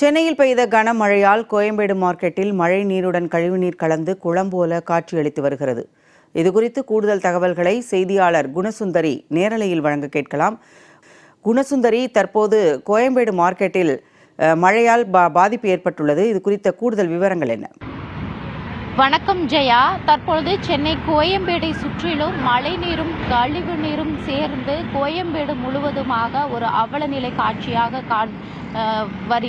சென்னையில் பெய்த கனமழையால் கோயம்பேடு மார்க்கெட்டில் மழை நீருடன் கழிவுநீர் கலந்து குளம் போல காட்சியளித்து வருகிறது. இதுகுறித்து கூடுதல் தகவல்களை செய்தியாளர் குணசுந்தரி நேரலையில் வழங்க கேட்கலாம். குணசுந்தரி, தற்போது கோயம்பேடு மார்க்கெட்டில் மழையால் பாதிப்பு ஏற்பட்டுள்ளது. இது குறித்த கூடுதல் விவரங்கள் என்ன? வணக்கம் ஜெயா. தற்பொழுது சென்னை கோயம்பேடை சுற்றிலும் மழை நீரும் கழிவு நீரும் சேர்ந்து கோயம்பேடு முழுவதுமாக ஒரு அவலநிலை காட்சியாக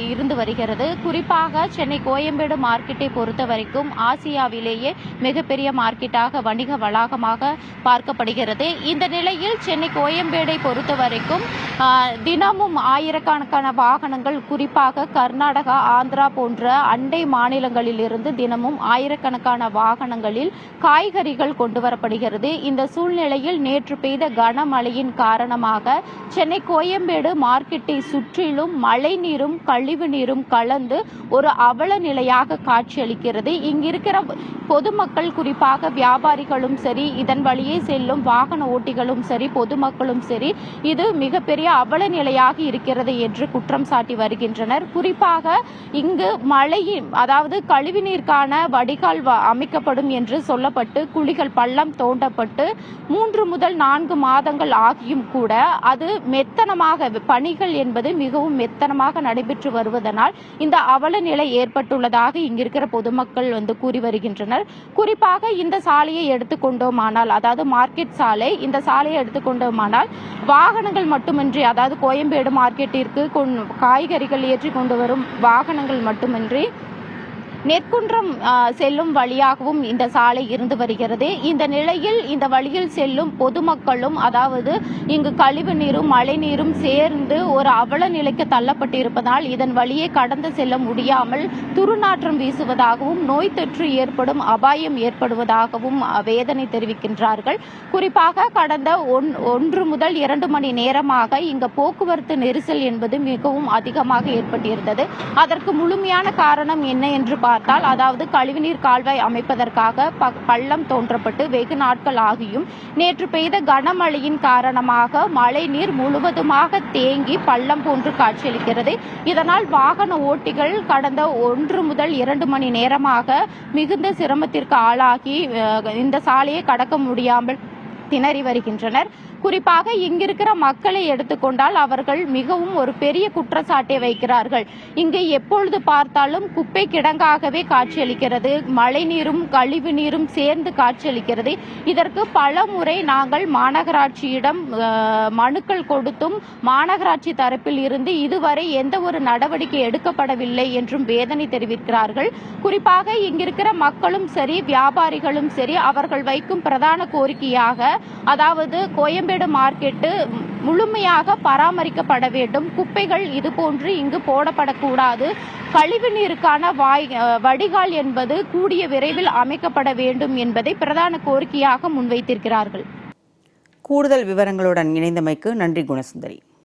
இருந்து வருகிறது. குறிப்பாக சென்னை கோயம்பேடு மார்க்கெட்டை பொறுத்த வரைக்கும் ஆசியாவிலேயே மிகப்பெரிய மார்க்கெட்டாக வணிக வளாகமாக பார்க்கப்படுகிறது. இந்த நிலையில் சென்னை கோயம்பேடை பொறுத்த வரைக்கும் தினமும் ஆயிரக்கணக்கான வாகனங்கள், குறிப்பாக கர்நாடகா, ஆந்திரா போன்ற அண்டை மாநிலங்களில் இருந்து தினமும் ஆயிரக்கணக்கான வாகனங்களில் காய்கறிகள் கொண்டு வரப்படுகிறது. இந்த சூழ்நிலையில் நேற்று பெய்த கனமழையின் காரணமாக சென்னை கோயம்பேடு மார்க்கெட்டை சுற்றிலும் மழை நீரும் கழிவு நீரும் கலந்து ஒரு அவல நிலையாக காட்சியளிக்கிறது. இங்கிருக்கிற பொதுமக்கள், குறிப்பாக வியாபாரிகளும் சரி, இதன் வழியே செல்லும் வாகன ஓட்டிகளும் சரி, பொதுமக்களும் சரி, இது மிகப்பெரிய அவல நிலையாக இருக்கிறது என்று குற்றம் சாட்டி வருகின்றனர். குறிப்பாக இங்கு மழையின் அதாவது கழிவுநீருக்கான வடிகால் அமைக்கப்படும் என்று சொல்லப்பட்டு குழிகள் பள்ளம் தோண்டப்பட்டு 3 முதல் 4 மாதங்கள் ஆகியும் கூட அது மெத்தனமாக பணிகள் என்பது மிகவும் மெத்தனமாக நடைபெற்று வருவதனால் இந்த அவல நிலை ஏற்பட்டுள்ளதாக இங்கிருக்கிற பொதுமக்கள் கூறி வருகின்றனர். குறிப்பாக இந்த சாலையை எடுத்துக்கொண்டோமானால், அதாவது மார்க்கெட் சாலை, இந்த சாலையை எடுத்துக்கொண்டோமானால் வாகனங்கள் மட்டுமின்றி, அதாவது கோயம்பேடு மார்க்கெட்டிற்கு காய்கறிகள் ஏற்றி கொண்டு வரும் வாகனங்கள் மட்டுமின்றி நெற்குன்றம் செல்லும் வழியாகவும் இந்த சாலை இருந்து வருகிறது. இந்த நிலையில் இந்த வழியில் செல்லும் பொதுமக்களும், அதாவது இங்கு கழிவு நீரும் மழை நீரும் சேர்ந்து ஒரு அவல நிலைக்கு தள்ளப்பட்டிருப்பதால் இதன் வழியே கடந்து செல்ல முடியாமல் துர்நாற்றம் வீசுவதாகவும் நோய் தொற்று ஏற்படும் அபாயம் ஏற்படுவதாகவும் வேதனை தெரிவிக்கின்றார்கள். குறிப்பாக கடந்த 1 முதல் 2 மணி நேரமாக இங்கு போக்குவரத்து நெரிசல் என்பது மிகவும் அதிகமாக ஏற்பட்டிருந்தது. அதற்கு முழுமையான காரணம் என்ன என்று பார்த்தால், அதாவது கழிவுநீர் கால்வாய் அமைப்பதற்காக பள்ளம் தோன்றப்பட்டு வெகு நாட்கள் ஆகியும் நேற்று பெய்த கனமழையின் காரணமாக மழை நீர் முழுவதுமாக தேங்கி பள்ளம் போன்று காட்சியளிக்கிறது. இதனால் வாகன ஓட்டிகள் கடந்த 1 முதல் 2 மணி நேரமாக மிகுந்த சிரமத்திற்கு ஆளாகி இந்த சாலையை கடக்க முடியாமல் திணறி வருகின்றனர். குறிப்பாக இங்கிருக்கிற மக்களை எடுத்துக்கொண்டால் அவர்கள் மிகவும் ஒரு பெரிய குற்றச்சாட்டை வைக்கிறார்கள். இங்கு எப்பொழுது பார்த்தாலும் குப்பை கிடங்காகவே காட்சியளிக்கிறது, மழை நீரும் கழிவு நீரும் சேர்ந்து காட்சியளிக்கிறது. இதற்கு பல முறை நாங்கள் மாநகராட்சியிடம் மனுக்கள் கொடுத்தும் மாநகராட்சி தரப்பில் இருந்து இதுவரை எந்த ஒரு நடவடிக்கை எடுக்கப்படவில்லை என்றும் வேதனை தெரிவிக்கிறார்கள். குறிப்பாக இங்கிருக்கிற மக்களும் சரி, வியாபாரிகளும் சரி, அவர்கள் வைக்கும் பிரதான கோரிக்கையாக, அதாவது கோயம்பேடு மார்க்கெட்டு முழுமையாக பராமரிக்கப்பட வேண்டும், குப்பைகள் இதுபோன்று இங்கு போடப்படக்கூடாது, கழிவு நீருக்கான வடிகால் என்பது கூடிய விரைவில் அமைக்கப்பட வேண்டும் என்பதை பிரதான கோரிக்கையாக முன்வைத்திருக்கிறார்கள். கூடுதல் விவரங்களுடன் இணைந்தமைக்கு நன்றி குணசுந்தரி.